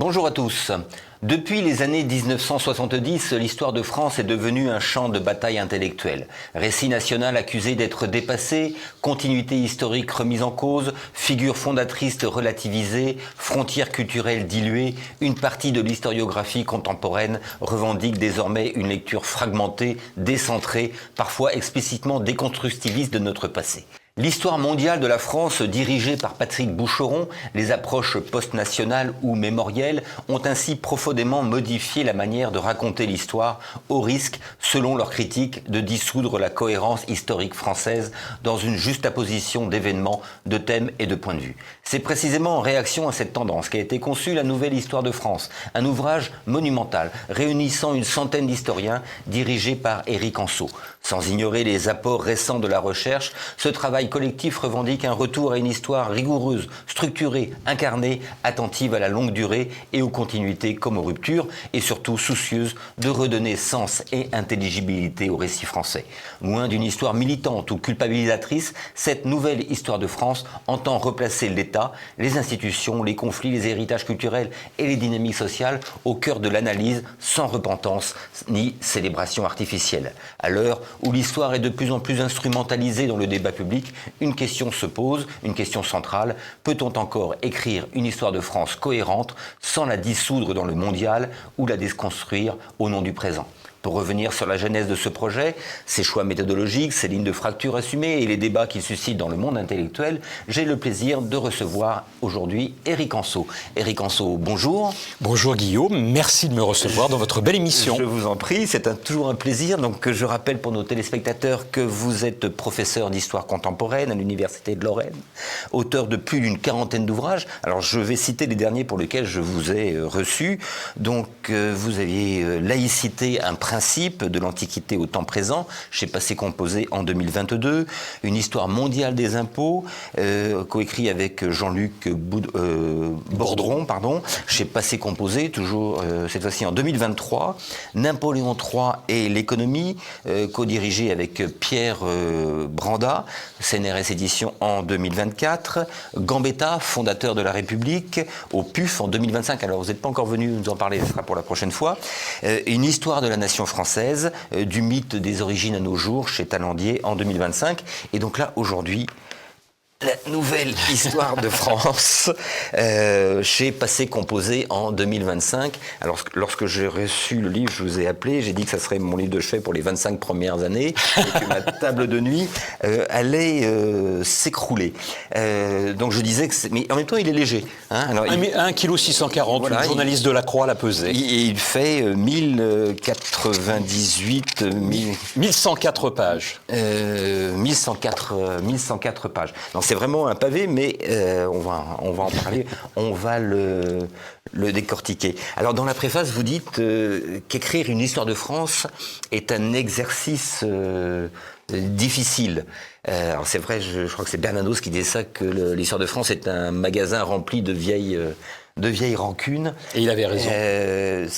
Bonjour à tous. Depuis les années 1970, l'histoire de France est devenue un champ de bataille intellectuelle. Récit national accusé d'être dépassé, continuité historique remise en cause, figure fondatrice relativisée, frontières culturelles diluées, une partie de l'historiographie contemporaine revendique désormais une lecture fragmentée, décentrée, parfois explicitement déconstructiviste de notre passé. L'histoire mondiale de la France, dirigée par Patrick Boucheron, les approches post-nationales ou mémorielles ont ainsi profondément modifié la manière de raconter l'histoire, au risque, selon leurs critiques, de dissoudre la cohérence historique française dans une juxtaposition d'événements, de thèmes et de points de vue. C'est précisément en réaction à cette tendance qu'a été conçue la Nouvelle Histoire de France, un ouvrage monumental réunissant une centaine d'historiens dirigé par Éric Anseau. Sans ignorer les apports récents de la recherche, ce travail collectif revendique un retour à une histoire rigoureuse, structurée, incarnée, attentive à la longue durée et aux continuités comme aux ruptures, et surtout soucieuse de redonner sens et intelligibilité au récit français. Loin d'une histoire militante ou culpabilisatrice, cette nouvelle histoire de France entend replacer l'État, les institutions, les conflits, les héritages culturels et les dynamiques sociales au cœur de l'analyse, sans repentance ni célébration artificielle. À l'heure où l'histoire est de plus en plus instrumentalisée dans le débat public, une question se pose, une question centrale. Peut-on encore écrire une histoire de France cohérente sans la dissoudre dans le mondial ou la déconstruire au nom du présent ? Pour revenir sur la genèse de ce projet, ses choix méthodologiques, ses lignes de fracture assumées et les débats qu'il suscite dans le monde intellectuel, j'ai le plaisir de recevoir aujourd'hui Éric Anseau. Éric Anseau, bonjour. Bonjour Guillaume, merci de me recevoir dans votre belle émission. Je vous en prie, c'est toujours un plaisir. Donc, je rappelle pour nos téléspectateurs que vous êtes professeur d'histoire contemporaine à l'Université de Lorraine, auteur de plus d'une quarantaine d'ouvrages. Alors, je vais citer les derniers pour lesquels je vous ai reçu. Donc, vous aviez Laïcité, un principe de l'Antiquité au temps présent, chez Passé Composé en 2022, une histoire mondiale des impôts, coécrit avec Jean-Luc Bordron, chez Passé Composé, toujours cette fois-ci en 2023, Napoléon III et l'économie, co-dirigé avec Pierre Branda, CNRS édition en 2024, Gambetta, fondateur de la République, au PUF en 2025, alors vous n'êtes pas encore venu nous en parler, ce sera pour la prochaine fois, une histoire de la nation française, du mythe des origines à nos jours, chez Talandier en 2025. Et donc là, aujourd'hui, la nouvelle histoire de France, chez Passé Composé en 2025. Alors, lorsque j'ai reçu le livre, je vous ai appelé, j'ai dit que ça serait mon livre de chevet pour les 25 premières années, et que ma table de nuit allait s'écrouler. Donc je disais que mais en même temps, il est léger. Hein. Alors, 1,640 kg, voilà, une journaliste de la Croix l'a pesé. Il fait 1098... 1104 pages. 1104 pages. Donc, c'est vraiment un pavé, mais on va en parler, on va le décortiquer. Alors, dans la préface, vous dites qu'écrire une histoire de France est un exercice difficile. Alors, c'est vrai, je crois que c'est Bernanos qui disait ça, que l'histoire de France est un magasin rempli de vieilles rancunes. Et il avait raison.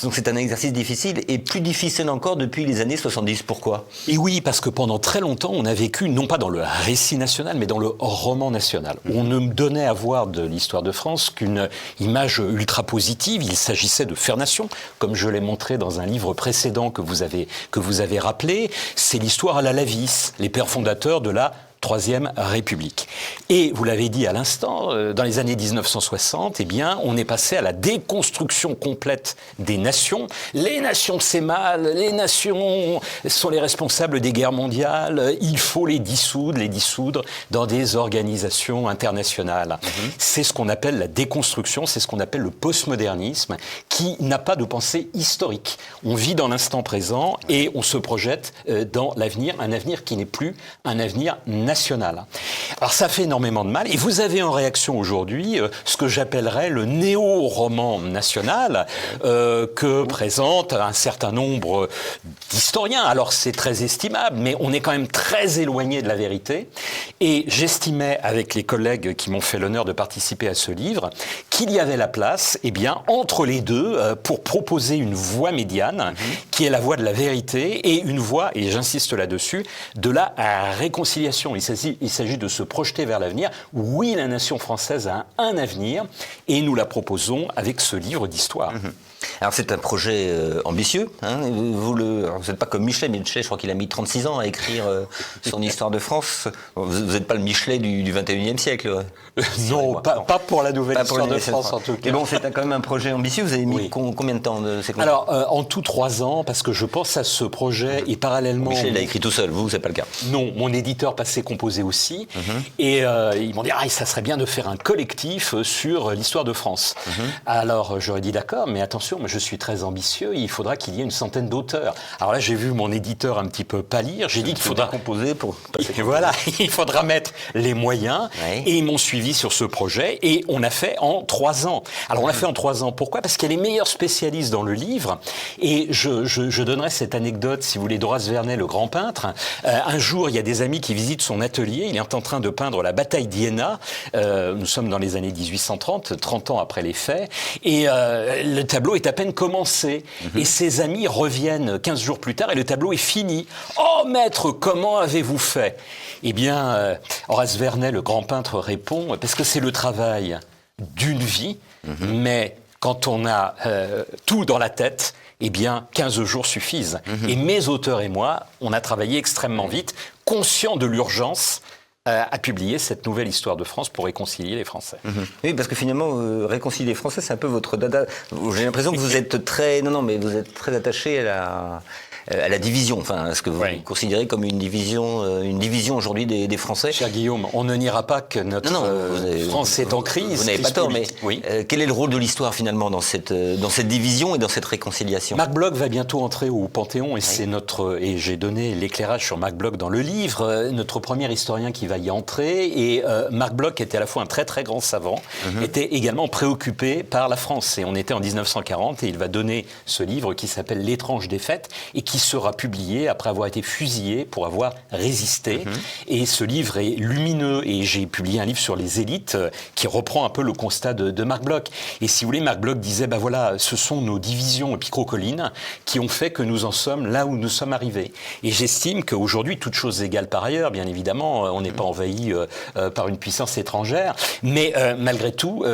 Donc c'est un exercice difficile, et plus difficile encore depuis les années 70. Pourquoi ? Et oui, parce que pendant très longtemps, on a vécu, non pas dans le récit national, mais dans le roman national. On ne donnait à voir de l'histoire de France qu'une image ultra positive. Il s'agissait de faire nation, comme je l'ai montré dans un livre précédent que vous avez rappelé. C'est l'histoire à la Lavis, les pères fondateurs de la Troisième République. Et vous l'avez dit à l'instant, dans les années 1960, eh bien, on est passé à la déconstruction complète des nations. Les nations, c'est mal, les nations sont les responsables des guerres mondiales, il faut les dissoudre dans des organisations internationales. C'est ce qu'on appelle la déconstruction, c'est ce qu'on appelle le postmodernisme, qui n'a pas de pensée historique. On vit dans l'instant présent et on se projette dans l'avenir, un avenir qui n'est plus un avenir national. Alors ça fait énormément de mal, et vous avez en réaction aujourd'hui ce que j'appellerais le néo-roman national que présentent un certain nombre d'historiens. Alors c'est très estimable, mais on est quand même très éloigné de la vérité, et j'estimais avec les collègues qui m'ont fait l'honneur de participer à ce livre qu'il y avait la place, eh bien, entre les deux pour proposer une voie médiane qui est la voie de la vérité et une voie, et j'insiste là-dessus, de la réconciliation il s'agit de se projeter vers l'avenir. Oui, la nation française a un avenir et nous la proposons avec ce livre d'histoire. Alors c'est un projet ambitieux. Hein, vous n'êtes pas comme Michelet. Michelet, je crois qu'il a mis 36 ans à écrire son histoire de France. Vous n'êtes pas le Michelet du 21e siècle. Non, pas pour la nouvelle histoire de France en tout cas. Mais bon, c'est quand même un projet ambitieux. Vous avez mis combien de temps Alors, en tout 3 ans, parce que je pense à ce projet et parallèlement... Michelet l'a écrit tout seul, vous, c'est pas le cas. Non, mon éditeur passé composé aussi. Et ils m'ont dit, ça serait bien de faire un collectif sur l'histoire de France. Alors, j'aurais dit d'accord, mais attention, moi, je suis très ambitieux, il faudra qu'il y ait une centaine d'auteurs. Alors là, j'ai vu mon éditeur un petit peu pâlir, j'ai dit qu'il faudra composer pour... Voilà, il faudra mettre les moyens, et ils m'ont suivi sur ce projet, et on a fait en 3 ans. Alors on l'a fait en 3 ans, pourquoi ? Parce qu'il y a les meilleurs spécialistes dans le livre, et je donnerai cette anecdote, si vous voulez, d'Horace Vernet, le grand peintre. Un jour, il y a des amis qui visitent son atelier, il est en train de peindre la bataille d'Iéna, nous sommes dans les années 1830, 30 ans après les faits, et le tableau est à peine commencé. Et ses amis reviennent 15 jours plus tard et le tableau est fini. « Oh maître, comment avez-vous fait ?» Eh bien, Horace Vernet, le grand peintre, répond « Parce que c'est le travail d'une vie, mais quand on a tout dans la tête, eh bien, 15 jours suffisent. Et mes auteurs et moi, on a travaillé extrêmement vite, conscients de l'urgence à publier cette nouvelle histoire de France pour réconcilier les Français. Oui, parce que finalement, réconcilier les Français, c'est un peu votre dada. J'ai l'impression que vous êtes très... Non, mais vous êtes très attaché à la division, enfin, ce que vous considérez comme une division aujourd'hui des Français. Cher Guillaume, on ne niera pas que notre France est en crise. Vous n'avez pas tort, mais quel est le rôle de l'histoire finalement dans cette division et dans cette réconciliation ? Marc Bloch va bientôt entrer au Panthéon et c'est et j'ai donné l'éclairage sur Marc Bloch dans le livre, notre premier historien qui va y entrer, et Marc Bloch était à la fois un très très grand savant, était également préoccupé par la France, et on était en 1940 et il va donner ce livre qui s'appelle L'étrange défaite et qui sera publié après avoir été fusillé pour avoir résisté. Et ce livre est lumineux, et j'ai publié un livre sur les élites qui reprend un peu le constat de Marc Bloch. Et si vous voulez, Marc Bloch disait, voilà, ce sont nos divisions épicrocolines qui ont fait que nous en sommes là où nous sommes arrivés. Et j'estime qu'aujourd'hui, toutes choses égales par ailleurs, bien évidemment, on n'est pas envahi par une puissance étrangère, mais malgré tout,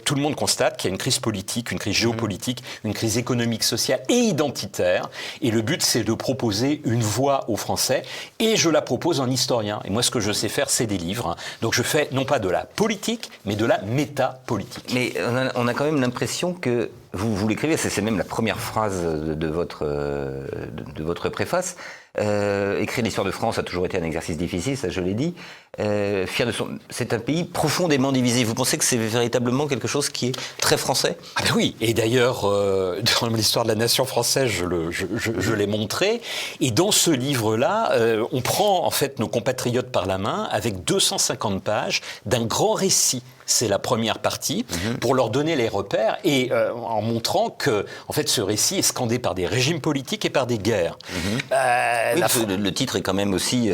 tout le monde constate qu'il y a une crise politique, une crise géopolitique, une crise économique, sociale et identitaire. Et le but, c'est de proposer une voie aux Français, et je la propose en historien. Et moi, ce que je sais faire, c'est des livres. Donc je fais non pas de la politique, mais de la métapolitique. Mais on a quand même l'impression que vous l'écrivez, c'est même la première phrase de votre préface. Écrire l'histoire de France a toujours été un exercice difficile, ça je l'ai dit. C'est un pays profondément divisé. Vous pensez que c'est véritablement quelque chose qui est très français ? Ah ben oui, et d'ailleurs, dans l'histoire de la nation française, je l'ai montré. Et dans ce livre-là, on prend en fait nos compatriotes par la main avec 250 pages d'un grand récit. C'est la première partie, pour leur donner les repères et en montrant que, en fait, ce récit est scandé par des régimes politiques et par des guerres. Le titre est quand même aussi,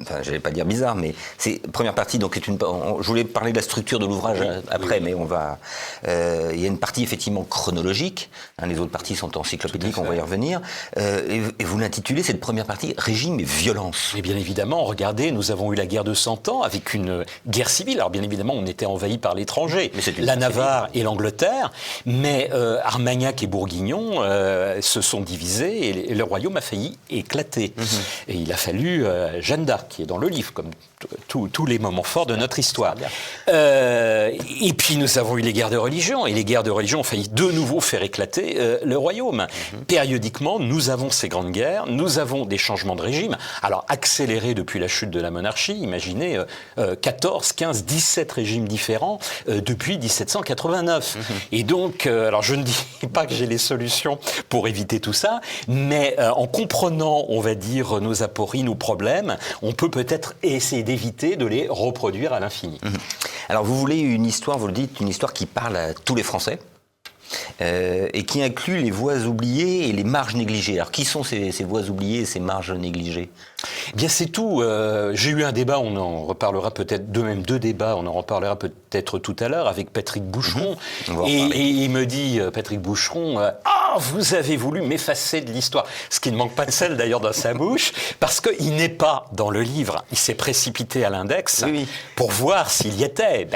enfin, j'allais pas dire bizarre, mais c'est première partie. Donc, je voulais parler de la structure de l'ouvrage après, mais on va. Il y a une partie effectivement chronologique. Les autres parties sont encyclopédiques, on va y revenir. Et vous l'intitulez cette première partie Régime et violence. Et bien évidemment, regardez, nous avons eu la guerre de 100 ans avec une guerre civile. Alors bien évidemment, on était envahi par l'étranger, la Navarre et l'Angleterre, mais Armagnac et Bourguignon se sont divisés et le royaume a failli éclater. Et il a fallu Jeanne d'Arc, qui est dans le livre, comme tous les moments forts de notre histoire. Et puis nous avons eu les guerres de religion, et les guerres de religion ont failli de nouveau faire éclater le royaume. Périodiquement, nous avons ces grandes guerres, nous avons des changements de régime, alors accélérés depuis la chute de la monarchie, imaginez 14, 15, 17 régimes différents depuis 1789. Et donc, alors je ne dis pas que j'ai les solutions pour éviter tout ça, mais en comprenant, on va dire, nos apories, nos problèmes, on peut peut-être essayer d'éviter de les reproduire à l'infini. Alors vous voulez une histoire, vous le dites, une histoire qui parle à tous les Français et qui inclut les voies oubliées et les marges négligées. Alors qui sont ces voies oubliées et ces marges négligées ? Eh bien c'est tout. J'ai eu un débat, on en reparlera peut-être, même 2 débats, on en reparlera peut-être tout à l'heure avec Patrick Boucheron. Et il me dit, Patrick Boucheron, « vous avez voulu m'effacer de l'histoire ». Ce qui ne manque pas de sel d'ailleurs dans sa bouche, parce qu'il n'est pas dans le livre. Il s'est précipité à l'index pour voir s'il y était.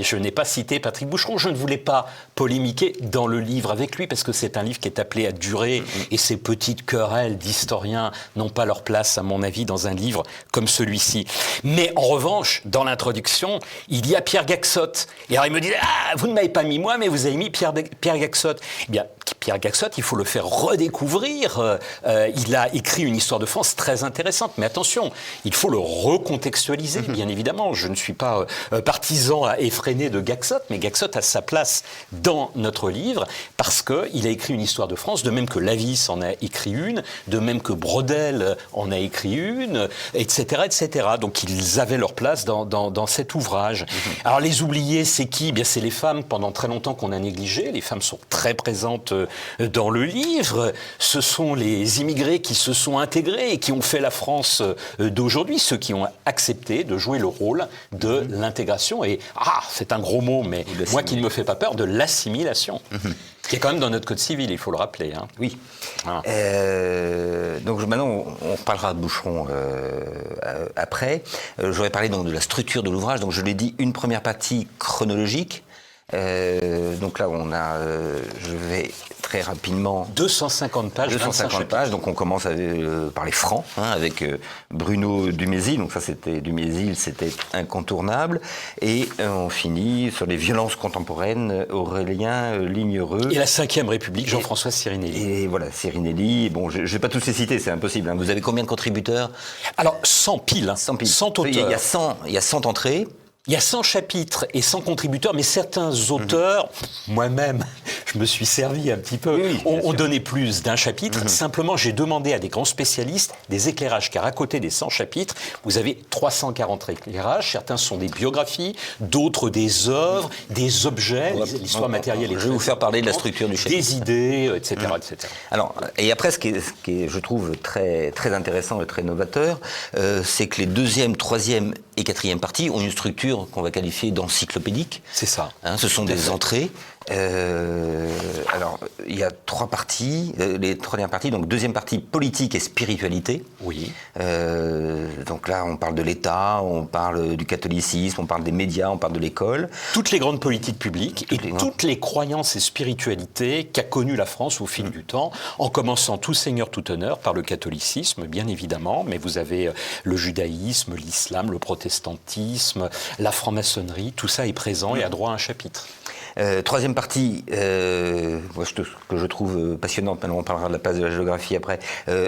Je n'ai pas cité Patrick Boucheron, je ne voulais pas polémiquer dans le livre avec lui, parce que c'est un livre qui est appelé à durer, et ces petites querelles d'historiens n'ont pas leur place, à mon avis, dans un livre comme celui-ci. Mais en revanche, dans l'introduction, il y a Pierre Gaxotte. Et alors il me dit « Ah, vous ne m'avez pas mis moi, mais vous avez mis Pierre Gaxotte ». Eh bien, Pierre Gaxotte, il faut le faire redécouvrir. Il a écrit une histoire de France très intéressante. Mais attention, il faut le recontextualiser, bien évidemment. Je ne suis pas partisan effréné de Gaxotte, mais Gaxotte a sa place dans notre livre parce qu'il a écrit une histoire de France, de même que Lavis en a écrit une, de même que Brodel en a écrit une, etc., etc. Donc ils avaient leur place dans cet ouvrage. Alors les oubliés, c'est qui ? Bien, c'est les femmes, pendant très longtemps, qu'on a négligées. Les femmes sont très présentes dans le livre. Ce sont les immigrés qui se sont intégrés et qui ont fait la France d'aujourd'hui, ceux qui ont accepté de jouer le rôle de l'intégration. Et, c'est un gros mot, mais moi qui ne me fait pas peur, de l'assimilation. Qui est quand même dans notre code civil, il faut le rappeler. Hein. Oui. Ah. Donc maintenant, on parlera de Boucheron après. J'aurais parlé donc de la structure de l'ouvrage. Donc je l'ai dit, une première partie chronologique. Donc là, je vais très rapidement... 250 pages, 250 pages, donc on commence par les Francs, avec Bruno Dumézil, donc ça c'était Dumézil, c'était incontournable, et on finit sur les violences contemporaines, Aurélien Lignereux. Et la Ve République, Jean-François Sirinelli. Et voilà, Sirinelli, bon, je ne vais pas tous les citer, c'est impossible. Hein. Vous avez combien de contributeurs ? Alors, 100 piles, 100 auteurs. Il y a 100 entrées. Il y a 100 chapitres et 100 contributeurs, mais certains auteurs, moi-même, je me suis servi un petit peu, ont donné plus d'un chapitre. Simplement, j'ai demandé à des grands spécialistes des éclairages, car à côté des 100 chapitres, vous avez 340 éclairages. Certains sont des biographies, d'autres des œuvres, des objets, l'histoire matérielle. Je vais vous faire parler de la structure du chapitre. Des idées, etc. etc. Alors, et après, ce qui est, je trouve, très, très intéressant et très novateur, c'est que les deuxième, troisième et quatrième parties ont une structure qu'on va qualifier d'encyclopédique. C'est ça. Ce sont des entrées. Alors, il y a 3 parties. Les premières parties, donc deuxième partie, politique et spiritualité. Oui. Donc là, on parle de l'État, on parle du catholicisme, on parle des médias, on parle de l'école. Toutes les grandes politiques publiques toutes les croyances et spiritualités qu'a connues la France au fil du temps, en commençant tout seigneur, tout honneur par le catholicisme, bien évidemment, mais vous avez le judaïsme, l'islam, le protestantisme, la franc-maçonnerie, tout ça est présent et a droit à un chapitre. Troisième partie, que je trouve passionnante, maintenant on parlera de la place de la géographie après,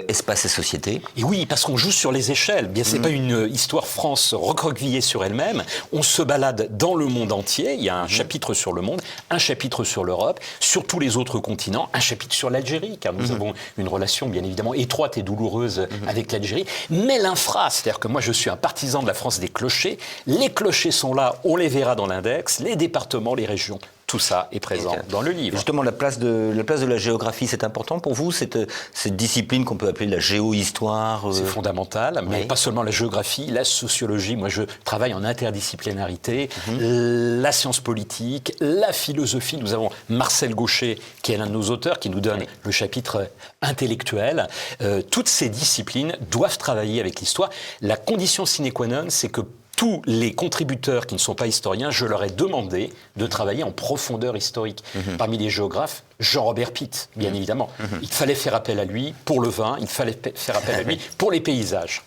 espace et société. Et oui, parce qu'on joue sur les échelles. Bien, c'est pas une histoire France recroquevillée sur elle-même. On se balade dans le monde entier. Il y a un chapitre sur le monde, un chapitre sur l'Europe, sur tous les autres continents, un chapitre sur l'Algérie, car nous avons une relation bien évidemment étroite et douloureuse avec l'Algérie. Mais l'infra, c'est-à-dire que moi je suis un partisan de la France des clochers. Les clochers sont là, on les verra dans l'index, les départements, les régions. Tout ça est présent dans le livre. Justement, la place de la géographie, c'est important pour vous, cette discipline qu'on peut appeler la géohistoire C'est fondamental, mais pas seulement la géographie, la sociologie. Moi, je travaille en interdisciplinarité, la science politique, la philosophie. Nous avons Marcel Gaucher, qui est l'un de nos auteurs, qui nous donne le chapitre intellectuel. Toutes ces disciplines doivent travailler avec l'histoire. La condition sine qua non, c'est que tous les contributeurs qui ne sont pas historiens, je leur ai demandé de travailler en profondeur historique. Parmi les géographes, Jean-Robert Pitt, bien évidemment. Il fallait faire appel à lui pour le vin, il fallait faire appel à lui pour les paysages.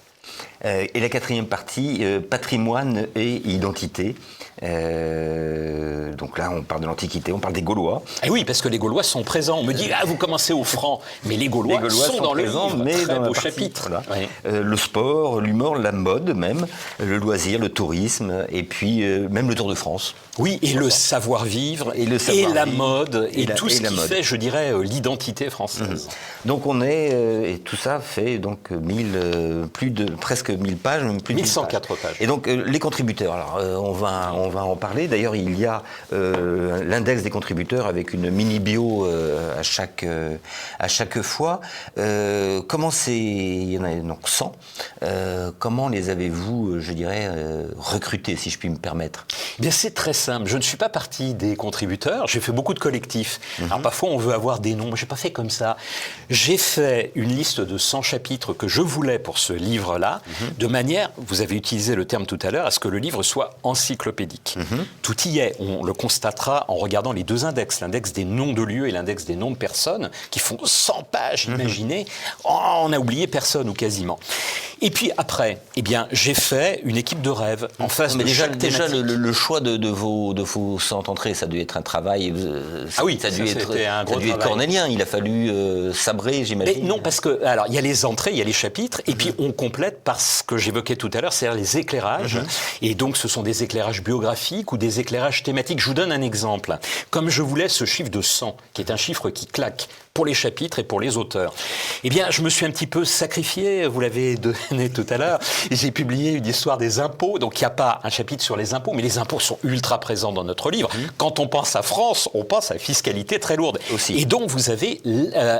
Et la quatrième partie, patrimoine et identité. Donc là, on parle de l'Antiquité, on parle des Gaulois. Et oui, parce que les Gaulois sont présents. On me dit, vous commencez au franc, mais les Gaulois sont dans présents, le livre. mais très dans beau la chapitre. Voilà. Oui. Le sport, l'humour, la mode même, le loisir, le tourisme, et puis même le Tour de France. Oui, et le savoir-vivre, et la mode, et tout ce qui fait, je dirais, l'identité française. Donc on est, et tout ça fait donc presque 1000 pages, même plus de 1104 pages. Et donc les contributeurs, alors on va en parler. D'ailleurs, il y a l'index des contributeurs avec une mini bio à chaque fois. Il y en a donc 100. Comment les avez-vous, je dirais, recrutés, si je puis me permettre ? Bien, c'est très simple. Je ne suis pas parti des contributeurs. J'ai fait beaucoup de collectifs. Alors parfois, on veut avoir des noms. Moi, j'ai pas fait comme ça. J'ai fait une liste de 100 chapitres que je voulais pour ce livre-là, de manière, vous avez utilisé le terme tout à l'heure, à ce que le livre soit encyclopédique. Tout y est. On le constatera en regardant les deux index, l'index des noms de lieux et l'index des noms de personnes, qui font 100 pages, imaginez. Oh, on a oublié personne ou quasiment. Et puis après, eh bien, j'ai fait une équipe de rêve en face mais de déjà, chaque déjà thématique. le choix de vos 100 entrées, ça a dû être un travail. Ah oui, ça a dû c'était un gros être travail. cornélien. Il a fallu sabrer, Mais j'imagine. non, parce que, alors, il y a les entrées, il y a les chapitres, et puis on complète par ce que j'évoquais tout à l'heure, c'est-à-dire les éclairages. Et donc, ce sont des éclairages biographiques ou des éclairages thématiques. Je vous donne un exemple. Comme je voulais ce chiffre de 100, qui est un chiffre qui claque pour les chapitres et pour les auteurs, eh bien, je me suis un petit peu sacrifié, vous l'avez donné tout à l'heure, et j'ai publié une histoire des impôts. Donc, il n'y a pas un chapitre sur les impôts, mais les impôts sont ultra présents dans notre livre. Quand on pense à France, on pense à la fiscalité très lourde. Aussi. Et donc, vous avez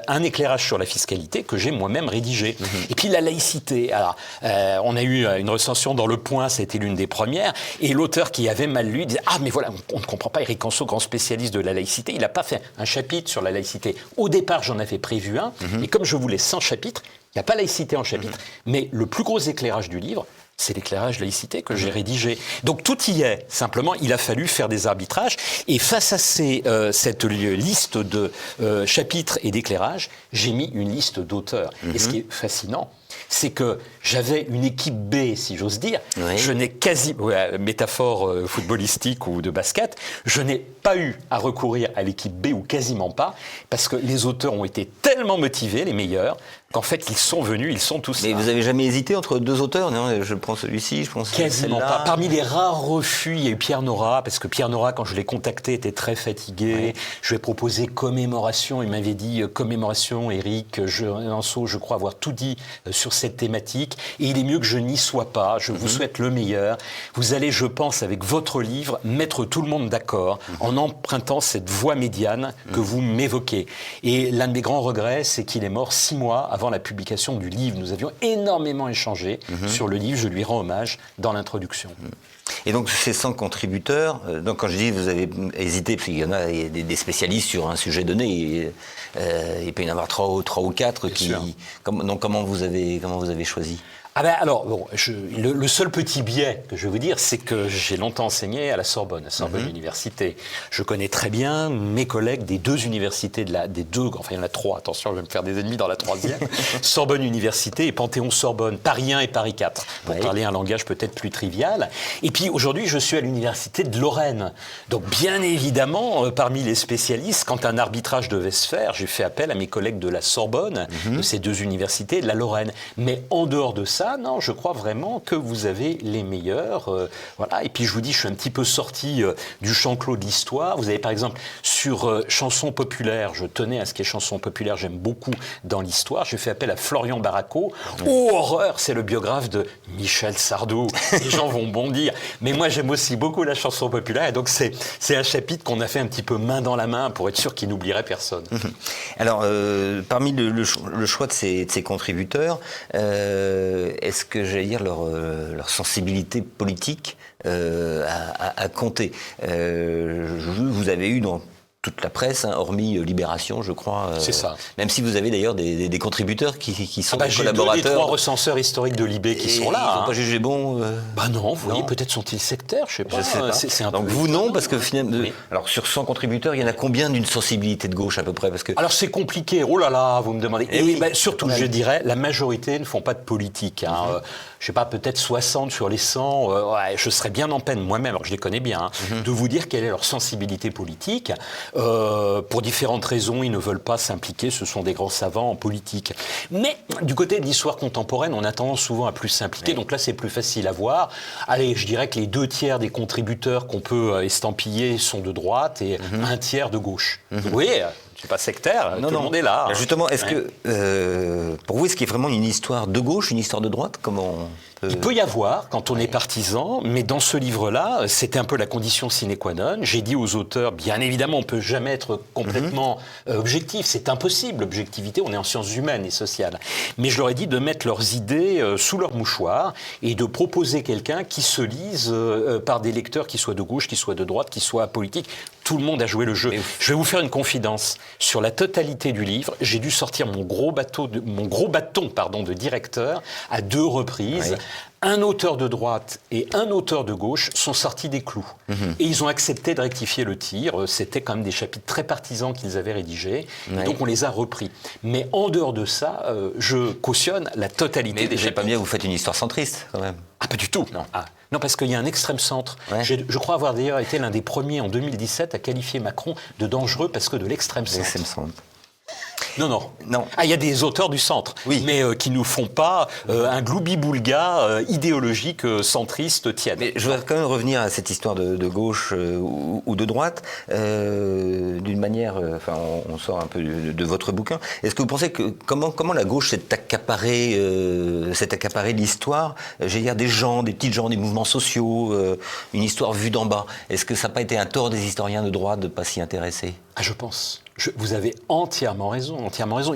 un éclairage sur la fiscalité que j'ai moi-même rédigé. Et puis, la laïcité. Alors, on a eu une recension dans Le Point, ça a été l'une des premières, et l'auteur qui avait mal lu disait « Ah, mais voilà, on ne comprend pas, Éric Anceau, grand spécialiste de la laïcité, il n'a pas fait un chapitre sur la laïcité. Au départ, j'en avais prévu un, et comme je voulais 100 chapitres, il n'y a pas laïcité en chapitre, mais le plus gros éclairage du livre, c'est l'éclairage laïcité que j'ai rédigé. Donc tout y est. Simplement, il a fallu faire des arbitrages. Et face à cette liste de chapitres et d'éclairages, j'ai mis une liste d'auteurs. Et ce qui est fascinant, c'est que j'avais une équipe B, si j'ose dire. Oui. Je n'ai métaphore footballistique ou de basket, je n'ai pas eu à recourir à l'équipe B ou quasiment pas, parce que les auteurs ont été tellement motivés, les meilleurs, qu'en fait, ils sont venus, ils sont tous Mais là. vous avez jamais hésité entre deux auteurs? Non, je prends celui-ci, je prends Quasiment celle-là. pas. Parmi les rares refus, il y a eu Pierre Nora, parce que Pierre Nora, quand je l'ai contacté, était très fatigué. Je lui ai proposé commémoration. Il m'avait dit commémoration, Éric Anceau, je crois avoir tout dit sur cette thématique. Et il est mieux que je n'y sois pas. Je vous souhaite le meilleur. Vous allez, je pense, avec votre livre, mettre tout le monde d'accord en empruntant cette voie médiane que vous m'évoquez. Et l'un de mes grands regrets, c'est qu'il est mort 6 mois avant la publication du livre. Nous avions énormément échangé sur le livre. Je lui rends hommage dans l'introduction. Et donc ces 100 contributeurs, donc quand je dis vous avez hésité, parce qu'il y en a des spécialistes sur un sujet donné, il peut y en avoir 3 ou 4 qui... sûr. Donc comment vous avez choisi? Ah ben alors, bon, le seul petit biais que je vais vous dire, c'est que j'ai longtemps enseigné à la Sorbonne Université. Je connais très bien mes collègues des deux universités, enfin il y en a 3, attention, je vais me faire des ennemis dans la 3e, Sorbonne Université et Panthéon-Sorbonne, Paris 1 et Paris 4, pour parler un langage peut-être plus trivial. Et puis aujourd'hui, je suis à l'Université de Lorraine. Donc bien évidemment, parmi les spécialistes, quand un arbitrage devait se faire, j'ai fait appel à mes collègues de la Sorbonne, de ces deux universités, de la Lorraine. Mais en dehors de ça, non, je crois vraiment que vous avez les meilleurs. Voilà. Et puis je vous dis, je suis un petit peu sorti du champ clos de l'histoire. Vous avez par exemple sur chansons populaires, je tenais à ce qui est chansons populaires, j'aime beaucoup dans l'histoire. J'ai fait appel à Florian Baraco. Oh, horreur, c'est le biographe de Michel Sardou. Les gens vont bondir. Mais moi, j'aime aussi beaucoup la chanson populaire. Et donc c'est un chapitre qu'on a fait un petit peu main dans la main pour être sûr qu'il n'oublierait personne. Alors, parmi le choix de ces contributeurs, est-ce que, j'allais dire, leur sensibilité politique a compté? Vous avez eu dans toute la presse, hormis Libération, je crois. C'est ça. Même si vous avez d'ailleurs des contributeurs qui sont des J'ai collaborateurs. deux des 3 recenseurs historiques de Libé qui sont là. Ils n'ont pas jugé bon. Bah non, vous voyez, Non. peut-être sont-ils sectaires, je sais pas. Je sais pas. C'est un Donc peu vous non, étonnant. parce que finalement, Oui. alors sur 100 contributeurs, il y en a combien d'une sensibilité de gauche à peu près? Parce que Alors c'est compliqué, oh là là, vous me demandez. Eh oui. Surtout, je dirais, la majorité ne font pas de politique. Hein. Je sais pas, peut-être 60 sur les 100, ouais, je serais bien en peine, moi-même, alors que je les connais bien, de vous dire quelle est leur sensibilité politique. Pour différentes raisons, ils ne veulent pas s'impliquer, ce sont des grands savants en politique. Mais du côté de l'histoire contemporaine, on a tendance souvent à plus s'impliquer, donc là c'est plus facile à voir. Allez, je dirais que les 2 tiers des contributeurs qu'on peut estampiller sont de droite et 1 tiers de gauche. Vous voyez, je suis pas sectaire, tout le monde est là. Justement, est-ce que, pour vous, est-ce qu'il y a vraiment une histoire de gauche, une histoire de droite? Comment Il peut y avoir, quand on est partisan, mais dans ce livre-là, c'était un peu la condition sine qua non. J'ai dit aux auteurs, bien évidemment, on ne peut jamais être complètement objectif, c'est impossible, l'objectivité, on est en sciences humaines et sociales. Mais je leur ai dit de mettre leurs idées sous leur mouchoir et de proposer quelqu'un qui se lise par des lecteurs qui soient de gauche, qui soient de droite, qui soient politiques. Tout le monde a joué le jeu. Je vais vous faire une confidence. Sur la totalité du livre, j'ai dû sortir mon gros bâton de directeur à 2 reprises. Oui. Un auteur de droite et un auteur de gauche sont sortis des clous. Et ils ont accepté de rectifier le tir. C'était quand même des chapitres très partisans qu'ils avaient rédigés. Et donc on les a repris. Mais en dehors de ça, je cautionne la totalité des chapitres. Mais pas bien, vous faites une histoire centriste quand même. Ah, pas du tout. Non. Non, parce qu'il y a un extrême centre. Ouais. Je crois avoir d'ailleurs été l'un des premiers en 2017 à qualifier Macron de dangereux parce que de l'extrême centre. Non. Il y a des auteurs du centre, mais qui nous font pas un gloubi-boulga idéologique centriste tiède. Mais je voudrais quand même revenir à cette histoire de gauche ou de droite, d'une manière, on sort un peu de votre bouquin. Est-ce que vous pensez que comment la gauche s'est accaparée l'histoire, j'allais dire des gens, des petits gens, des mouvements sociaux, une histoire vue d'en bas. Est-ce que ça n'a pas été un tort des historiens de droite de ne pas s'y intéresser ? Je pense. Vous avez entièrement raison.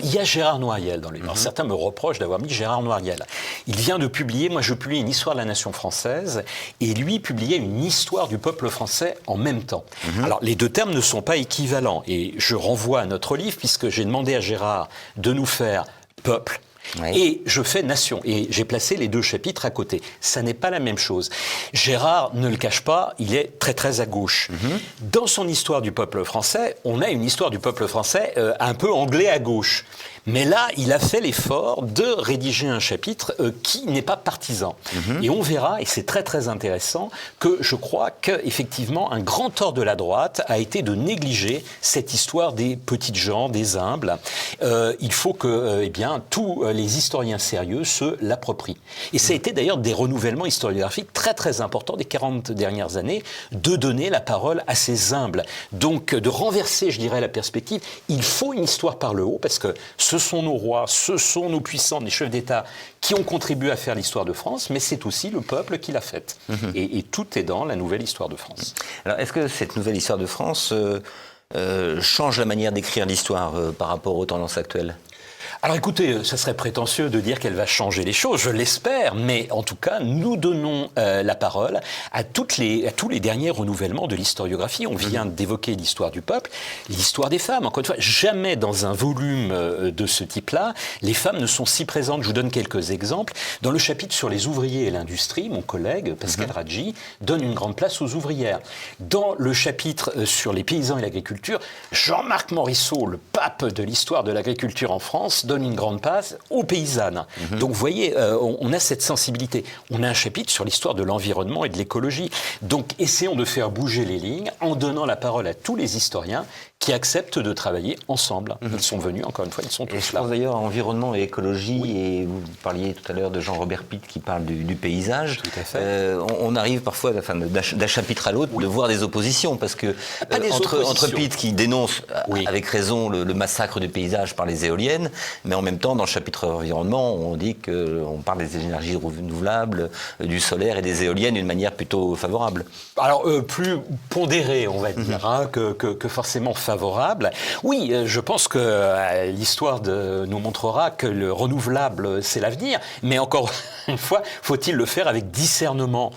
Il y a Gérard Noiriel dans le livre. Alors, certains me reprochent d'avoir mis Gérard Noiriel. Il vient de publier, moi je publie une histoire de la nation française, et lui publiait une histoire du peuple français en même temps. Alors les 2 termes ne sont pas équivalents, et je renvoie à notre livre, puisque j'ai demandé à Gérard de nous faire peuple, et je fais nation. Et j'ai placé les 2 chapitres à côté. Ça n'est pas la même chose. Gérard ne le cache pas, il est très très à gauche. Dans son histoire du peuple français, on a une histoire du peuple français un peu anglais à gauche. Mais là, il a fait l'effort de rédiger un chapitre qui n'est pas partisan. Et on verra, et c'est très très intéressant, que je crois qu'effectivement, un grand tort de la droite a été de négliger cette histoire des petites gens, des humbles. Il faut que tous les historiens sérieux se l'approprient. Et ça a été d'ailleurs des renouvellements historiographiques très très importants des 40 dernières années, de donner la parole à ces humbles. Donc de renverser, je dirais, la perspective. Il faut une histoire par le haut, parce que ce sont nos rois, ce sont nos puissants, les chefs d'État qui ont contribué à faire l'histoire de France, mais c'est aussi le peuple qui l'a faite. Et tout est dans la nouvelle histoire de France. Alors, est-ce que cette nouvelle histoire de France change la manière d'écrire l'histoire par rapport aux tendances actuelles ? Alors écoutez, ça serait prétentieux de dire qu'elle va changer les choses, je l'espère, mais en tout cas, nous donnons la parole à tous les derniers renouvellements de l'historiographie. On vient d'évoquer l'histoire du peuple, l'histoire des femmes. Encore une fois, jamais dans un volume de ce type-là, les femmes ne sont si présentes. Je vous donne quelques exemples. Dans le chapitre sur les ouvriers et l'industrie, mon collègue Pascal Radji donne une grande place aux ouvrières. Dans le chapitre sur les paysans et l'agriculture, Jean-Marc Morisseau, le pape de l'histoire de l'agriculture en France, donne une grande place aux paysannes. Donc vous voyez, on a cette sensibilité. On a un chapitre sur l'histoire de l'environnement et de l'écologie. Donc essayons de faire bouger les lignes en donnant la parole à tous les historiens qui acceptent de travailler ensemble. Ils sont venus, encore une fois, ils sont tous là. Je pense d'ailleurs à environnement et écologie, et vous parliez tout à l'heure de Jean-Robert Pitt qui parle du paysage. Tout à fait. On arrive parfois, d'un chapitre à l'autre, de voir des oppositions, parce que entre Pitt qui dénonce avec raison le massacre du paysage par les éoliennes, mais en même temps, dans le chapitre environnement, on dit qu'on parle des énergies renouvelables, du solaire et des éoliennes d'une manière plutôt favorable. Alors, plus pondérée, on va dire, que forcément favorable. Oui, je pense que l'histoire nous montrera que le renouvelable, c'est l'avenir, mais encore une fois, faut-il le faire avec discernement.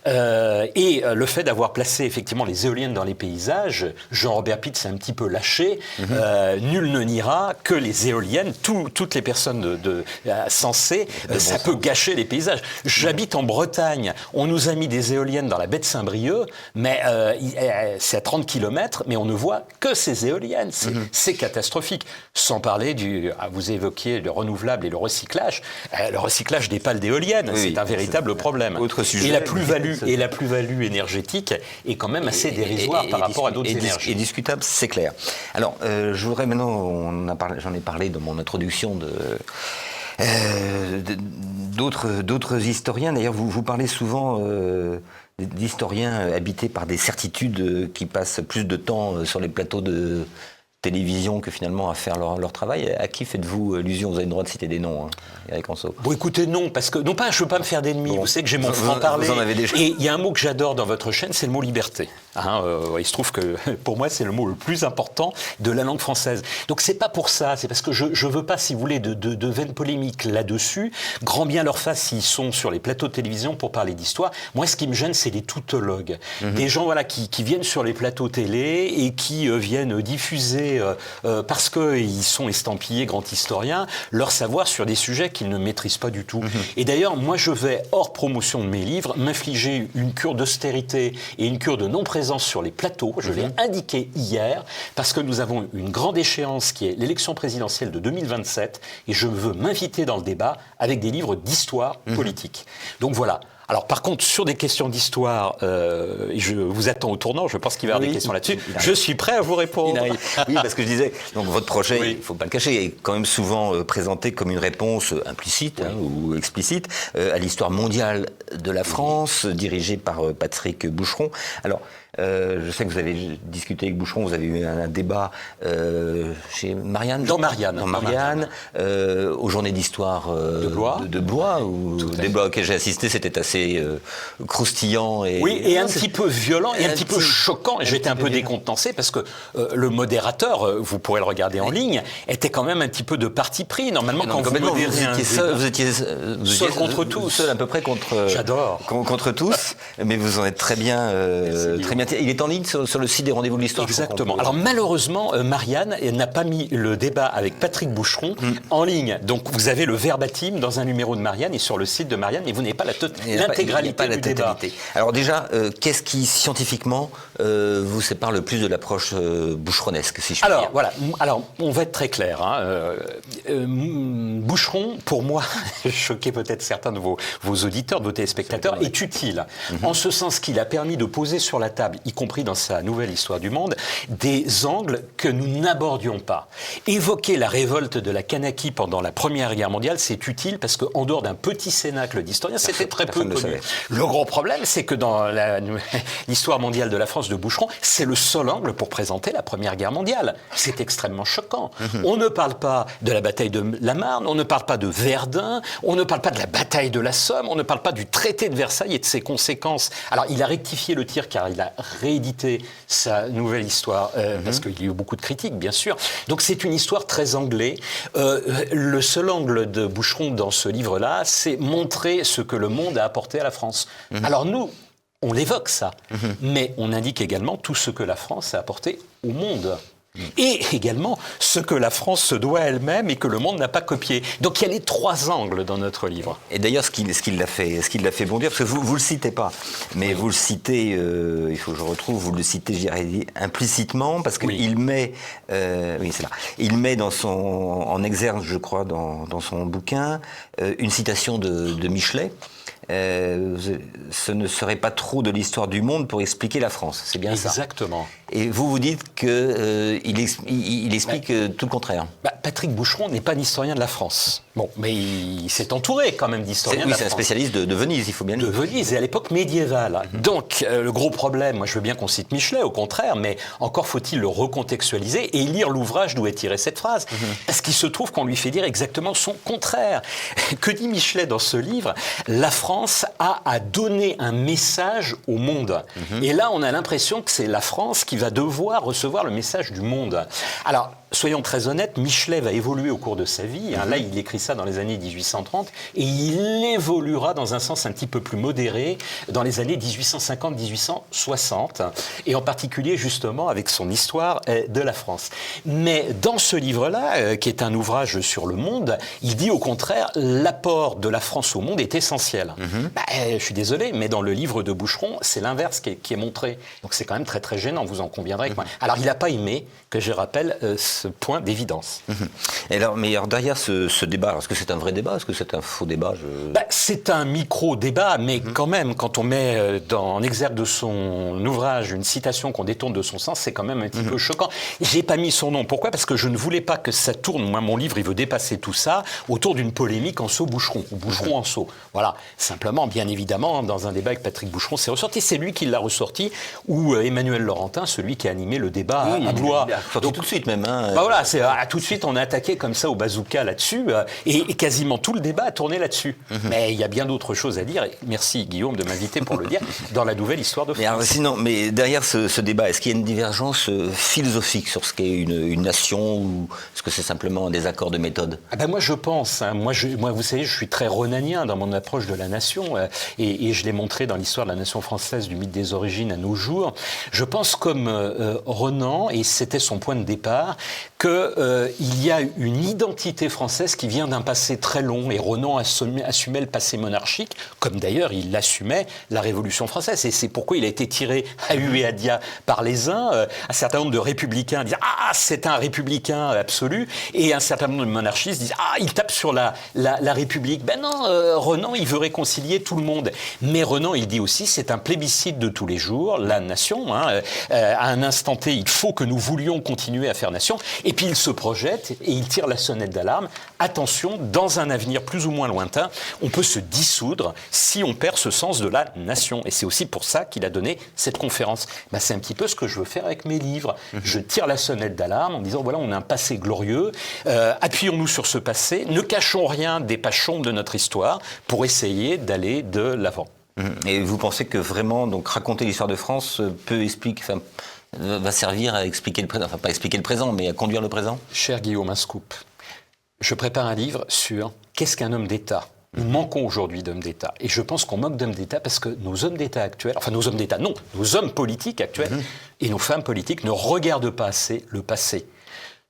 Et le fait d'avoir placé effectivement les éoliennes dans les paysages, Jean-Robert Pitt s'est un petit peu lâché. Nul ne niera que les éoliennes, toutes les personnes sensées, ça peut gâcher les paysages. J'habite en Bretagne, on nous a mis des éoliennes dans la baie de Saint-Brieuc, mais c'est à 30 km, mais on ne voit que ces éoliennes. C'est catastrophique. Sans parler vous évoquiez le renouvelable et le recyclage. Le recyclage des pales d'éoliennes, c'est un véritable problème. Autre sujet. Et la plus-value énergétique est quand même assez dérisoire par rapport à d'autres énergies. Et discutable, c'est clair. Alors, je voudrais maintenant, j'en ai parlé dans mon introduction d'autres historiens. D'ailleurs, vous parlez souvent d'historiens habités par des certitudes qui passent plus de temps sur les plateaux de télévision que finalement à faire leur travail. À qui faites-vous allusion? Vous avez le droit de citer des noms, hein, Eric Anso. Bon, écoutez, non, parce que non pas, je veux pas me faire d'ennemis. Bon, vous savez que j'ai mon franc-parler. Vous en avez déjà. Et il y a un mot que j'adore dans votre chaîne, c'est le mot liberté. Il se trouve que pour moi, c'est le mot le plus important de la langue française. Donc c'est pas pour ça, c'est parce que je veux pas, si vous voulez, de veine polémique là-dessus. Grand bien leur fasse s'ils sont sur les plateaux de télévision pour parler d'histoire. Moi, ce qui me gêne, c'est les tautologues, des gens qui viennent sur les plateaux télé et qui viennent diffuser parce qu'ils sont estampillés grands historiens leur savoir sur des sujets qu'ils ne maîtrisent pas du tout. Et d'ailleurs, moi, je vais hors promotion de mes livres m'infliger une cure d'austérité et une cure de non-présence sur les plateaux, je l'ai indiqué hier, parce que nous avons une grande échéance qui est l'élection présidentielle de 2027, et je veux m'inviter dans le débat avec des livres d'histoire politique. Donc voilà. Alors par contre, sur des questions d'histoire, je vous attends au tournant, je pense qu'il va y avoir des questions là-dessus. Je suis prêt à vous répondre. Oui, parce que je disais, donc votre projet, il ne faut pas le cacher, est quand même souvent présenté comme une réponse implicite ou explicite à l'histoire mondiale de la France, dirigée par Patrick Boucheron. Alors, je sais que vous avez discuté avec Boucheron, vous avez eu un débat chez Marianne. Dans Marianne. Aux journées d'histoire de Blois, des Blois auxquels j'ai assisté, c'était assez croustillant. Et un petit peu violent et un petit peu choquant. Et j'étais un peu décontenancé parce que le modérateur, vous pourrez le regarder en ligne, était quand même un petit peu de parti pris. Normalement, quand vous modérez vous étiez seul contre tous. Seul à peu près contre... J'adore. Contre tous, mais vous en êtes très bien... très bien. Il est en ligne sur le site des Rendez-vous de l'Histoire. Exactement. Alors malheureusement, Marianne n'a pas mis le débat avec Patrick Boucheron en ligne. Donc vous avez le verbatim dans un numéro de Marianne et sur le site de Marianne, mais vous n'avez pas l'intégralité du débat. Alors déjà, qu'est-ce qui scientifiquement vous sépare le plus de l'approche boucheronesque, si je puis dire? Voilà. Alors on va être très clair. Boucheron, pour moi, choquer peut-être certains de vos auditeurs, de vos téléspectateurs, est utile. En ce sens qu'il a permis de poser sur la table, y compris dans sa nouvelle histoire du monde, des angles que nous n'abordions pas. Évoquer la révolte de la Kanaki pendant la Première Guerre mondiale, c'est utile parce qu'en dehors d'un petit cénacle d'historiens, c'était très peu connu. Le gros problème, c'est que dans l'histoire mondiale de la France de Boucheron, c'est le seul angle pour présenter la Première Guerre mondiale. C'est extrêmement choquant. On ne parle pas de la bataille de la Marne, on ne parle pas de Verdun, on ne parle pas de la bataille de la Somme, on ne parle pas du traité de Versailles et de ses conséquences. Alors, il a rectifié le tir car il a réédité sa nouvelle histoire, parce qu'il y a eu beaucoup de critiques, bien sûr. Donc c'est une histoire très anglais. Le seul angle de Boucheron dans ce livre-là, c'est montrer ce que le monde a apporté à la France. Alors nous, on l'évoque ça, mais on indique également tout ce que la France a apporté au monde. Et également ce que la France se doit à elle-même et que le monde n'a pas copié. Donc il y a les trois angles dans notre livre. Et d'ailleurs, ce qui l'a fait bondir, parce que vous le citez pas, mais vous le citez, il faut que je retrouve, vous le citez, je dirais, implicitement, parce qu'il met, c'est là, il met en exergue, je crois, dans son bouquin, une citation de Michelet. Ce ne serait pas trop de l'histoire du monde pour expliquer la France, c'est bien ça. Exactement. Et vous dites qu'il explique tout le contraire. Patrick Boucheron n'est pas un historien de la France. Bon, mais il s'est entouré quand même d'historiens de la France. C'est un spécialiste de Venise, il faut bien le dire. De Venise, et à l'époque médiévale. Donc, le gros problème, moi je veux bien qu'on cite Michelet, au contraire, mais encore faut-il le recontextualiser et lire l'ouvrage d'où est tirée cette phrase. Parce qu'il se trouve qu'on lui fait dire exactement son contraire. Que dit Michelet dans ce livre? La France a à donner un message au monde. Et là, on a l'impression que c'est la France qui va devoir recevoir le message du monde. Alors, soyons très honnêtes, Michelet va évoluer au cours de sa vie. Là, il écrit ça dans les années 1830 et il évoluera dans un sens un petit peu plus modéré dans les années 1850-1860 et en particulier justement avec son histoire de la France. Mais dans ce livre-là, qui est un ouvrage sur le monde, il dit au contraire l'apport de la France au monde est essentiel. Je suis désolé, mais dans le livre de Boucheron, c'est l'inverse qui est montré. Donc c'est quand même très très gênant, vous en conviendrez avec moi. Alors il n'a pas aimé que je rappelle ce point d'évidence. Et alors, mais alors derrière ce débat, est-ce que c'est un vrai débat? Est-ce que c'est un faux débat? C'est un micro-débat, mais quand même, quand on met en exergue de son ouvrage une citation qu'on détourne de son sens, c'est quand même un petit peu choquant. J'ai pas mis son nom. Pourquoi? Parce que je ne voulais pas que ça tourne, moi mon livre, il veut dépasser tout ça, autour d'une polémique en Sceaux-Boucheron, ou Boucheron en Sceaux. Voilà. Simplement, bien évidemment, dans un débat avec Patrick Boucheron, c'est ressorti. C'est lui qui l'a ressorti, ou Emmanuel Laurentin, celui qui a animé le débat à Blois. Donc tout de suite même. Hein. Voilà, tout de suite, on a attaqué comme ça au bazooka là-dessus, et quasiment tout le débat a tourné là-dessus. Mais il y a bien d'autres choses à dire. Et merci Guillaume de m'inviter pour le dire dans la nouvelle histoire de France. Mais derrière ce débat, est-ce qu'il y a une divergence philosophique sur ce qu'est une nation, ou est-ce que c'est simplement un désaccord de méthode? Moi, je pense. Hein, moi, vous savez, je suis très renanien dans mon approche de la nation, et je l'ai montré dans l'histoire de la nation française, du mythe des origines à nos jours. Je pense comme Renan, et c'était son point de départ, qu'il y a une identité française qui vient d'un passé très long, et Renan assumait le passé monarchique, comme d'ailleurs il assumait la Révolution française, et c'est pourquoi il a été tiré à hue et à dia par les uns. Un certain nombre de républicains disent « Ah, c'est un républicain absolu », et un certain nombre de monarchistes disent « Ah, il tape sur la République ». Ben non, Renan, il veut réconcilier tout le monde. Mais Renan, il dit aussi, c'est un plébiscite de tous les jours, la nation. À un instant T, il faut que nous voulions continuer à faire nation. Et puis il se projette et il tire la sonnette d'alarme. Attention, dans un avenir plus ou moins lointain, on peut se dissoudre si on perd ce sens de la nation. Et c'est aussi pour ça qu'il a donné cette conférence. C'est un petit peu ce que je veux faire avec mes livres. Je tire la sonnette d'alarme en disant, voilà, on a un passé glorieux. Appuyons-nous sur ce passé. Ne cachons rien des pages sombres de notre histoire pour essayer d'aller de l'avant. Et vous pensez que vraiment, donc, raconter l'histoire de France va servir à expliquer le présent, enfin pas expliquer le présent, mais à conduire le présent? Cher Guillaume, un scoop. Je prépare un livre sur qu'est-ce qu'un homme d'État. Nous manquons aujourd'hui d'hommes d'État. Et je pense qu'on manque d'hommes d'État parce que nos hommes d'État actuels, enfin nos hommes d'État, non, nos hommes politiques actuels et nos femmes politiques ne regardent pas assez le passé.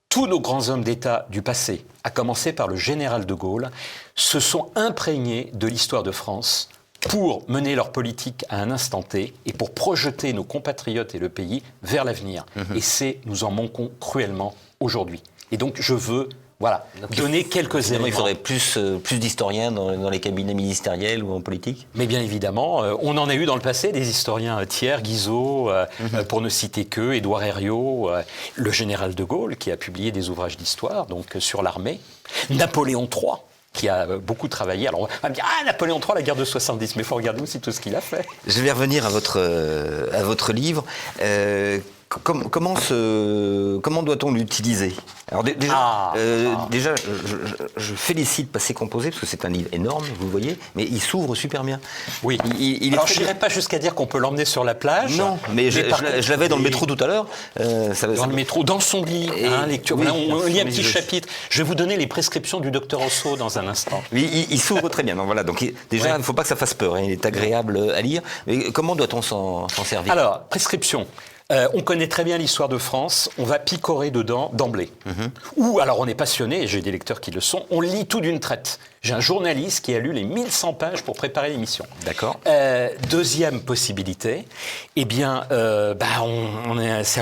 Tous nos grands hommes d'État du passé, à commencer par le général de Gaulle, se sont imprégnés de l'histoire de France pour mener leur politique à un instant T et pour projeter nos compatriotes et le pays vers l'avenir. Et nous en manquons cruellement aujourd'hui. Et donc je veux donner quelques éléments. Il faudrait plus d'historiens dans les cabinets ministériels ou en politique? Mais bien évidemment, on en a eu dans le passé des historiens, Thiers, Guizot, pour ne citer qu'eux, Édouard Herriot, le général de Gaulle qui a publié des ouvrages d'histoire donc sur l'armée, Napoléon III, qui a beaucoup travaillé. Alors on va me dire, Napoléon III, la guerre de 70, mais il faut regarder aussi tout ce qu'il a fait. Je vais revenir à votre livre. Comment doit-on l'utiliser? Alors déjà, je félicite Passé Composé, parce que c'est un livre énorme, vous le voyez, mais il s'ouvre super bien. Oui. Alors je n'irai pas jusqu'à dire qu'on peut l'emmener sur la plage. Non, mais je l'avais dans le métro tout à l'heure. Dans le métro, dans son lit, lecture. Oui, on lit un petit chapitre. Je vais vous donner les prescriptions du docteur Rousseau dans un instant. Oui, il s'ouvre très bien. Donc déjà, il ne faut pas que ça fasse peur. Il est agréable à lire. Mais comment doit-on s'en servir? Alors, prescription. On connaît très bien l'histoire de France, on va picorer dedans d'emblée. Ou alors on est passionné, et j'ai des lecteurs qui le sont, on lit tout d'une traite. J'ai un journaliste qui a lu les 1100 pages pour préparer l'émission. D'accord. Deuxième possibilité, c'est un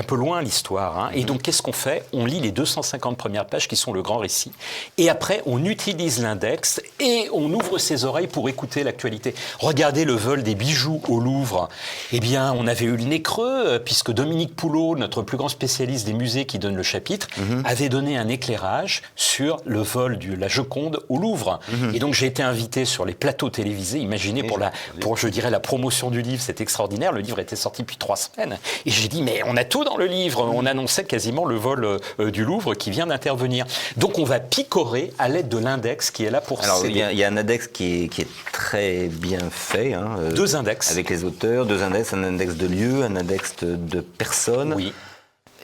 peu loin l'histoire. Et donc qu'est-ce qu'on fait? On lit les 250 premières pages qui sont le grand récit. Et après, on utilise l'index et on ouvre ses oreilles pour écouter l'actualité. Regardez le vol des bijoux au Louvre. On avait eu le nez creux, puisque Dominique Poulot, notre plus grand spécialiste des musées qui donne le chapitre, avait donné un éclairage sur le vol de la Joconde au Louvre. Et donc j'ai été invité sur les plateaux télévisés. Imaginez pour la promotion du livre, c'est extraordinaire. Le livre était sorti depuis 3 semaines. Et j'ai dit, mais on a tout dans le livre. On annonçait quasiment le vol du Louvre qui vient d'intervenir. Donc on va picorer à l'aide de l'index qui est là pour s'aider. Il y a un index qui est très bien fait. 2 index. Avec les auteurs, 2 index, un index de lieux, un index de personnes. Oui.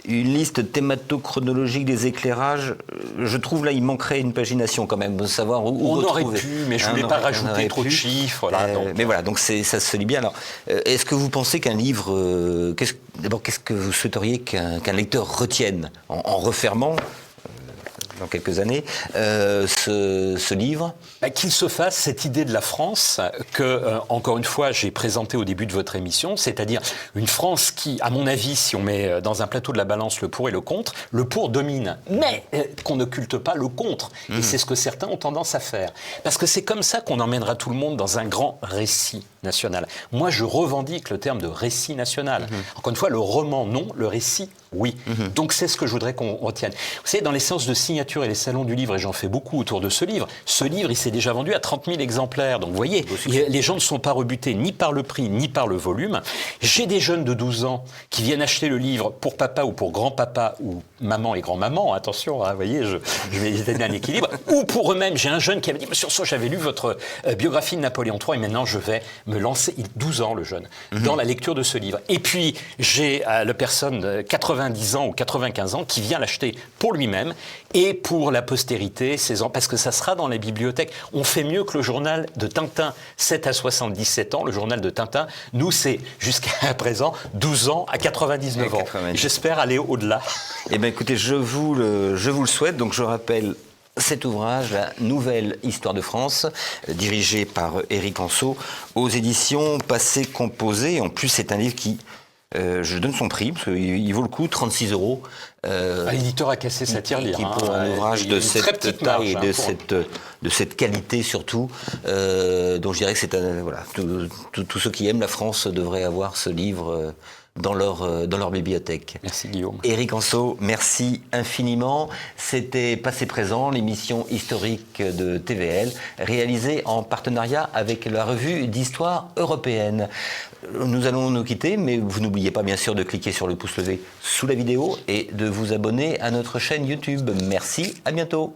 Une liste thémato-chronologique des éclairages, je trouve là il manquerait une pagination quand même, de savoir où on retrouver. Aurait pu, mais je ne voulais pas rajouter trop de chiffres. Mais voilà, donc ça se lit bien. Alors, est-ce que vous pensez qu'un livre, qu'est-ce que vous souhaiteriez qu'un lecteur retienne en refermant dans quelques années, ce livre? Qu'il se fasse cette idée de la France que, encore une fois, j'ai présentée au début de votre émission, c'est-à-dire une France qui, à mon avis, si on met dans un plateau de la balance le pour et le pour domine, mais qu'on n'occulte pas le contre. Et c'est ce que certains ont tendance à faire. Parce que c'est comme ça qu'on emmènera tout le monde dans un grand récit national. Moi, je revendique le terme de récit national. Encore une fois, le roman, non, le récit, oui. Donc, c'est ce que je voudrais qu'on retienne. Vous savez, dans les séances de signature et les salons du livre, et j'en fais beaucoup autour de ce livre, il s'est déjà vendu à 30 000 exemplaires. Donc, vous voyez, les gens ne sont pas rebutés ni par le prix, ni par le volume. J'ai des jeunes de 12 ans qui viennent acheter le livre pour papa ou pour grand-papa ou maman et grand-maman, attention, hein, vous voyez, je vais donner un équilibre, ou pour eux-mêmes. J'ai un jeune qui avait dit, Monsieur Rousseau, j'avais lu votre biographie de Napoléon III et maintenant je vais me lancer, 12 ans le jeune, dans la lecture de ce livre. Et puis, j'ai la personne de 90 ans ou 95 ans qui vient l'acheter pour lui-même et pour la postérité, ses ans, parce que ça sera dans les bibliothèques. On fait mieux que le journal de Tintin, 7 à 77 ans, le journal de Tintin. Nous, c'est jusqu'à présent 12 ans à 99 ans. J'espère aller au-delà. Eh bien, écoutez, je vous le souhaite. Donc, je rappelle cet ouvrage, la nouvelle Histoire de France, dirigé par Éric Anseau, aux éditions Passé Composé. En plus, c'est un livre qui, je donne son prix, parce qu'il vaut le coup, 36 €. L'éditeur a cassé sa tirelire. Qui pour un ouvrage de cette taille et de cette qualité surtout, dont je dirais que c'est voilà, tous ceux qui aiment la France devraient avoir ce livre dans leur bibliothèque. Merci Guillaume. Éric Anseau, merci infiniment. C'était Passé Présent, l'émission historique de TVL, réalisée en partenariat avec la revue d'histoire européenne. Nous allons nous quitter, mais vous n'oubliez pas bien sûr de cliquer sur le pouce levé sous la vidéo et de vous abonner à notre chaîne YouTube. Merci, à bientôt.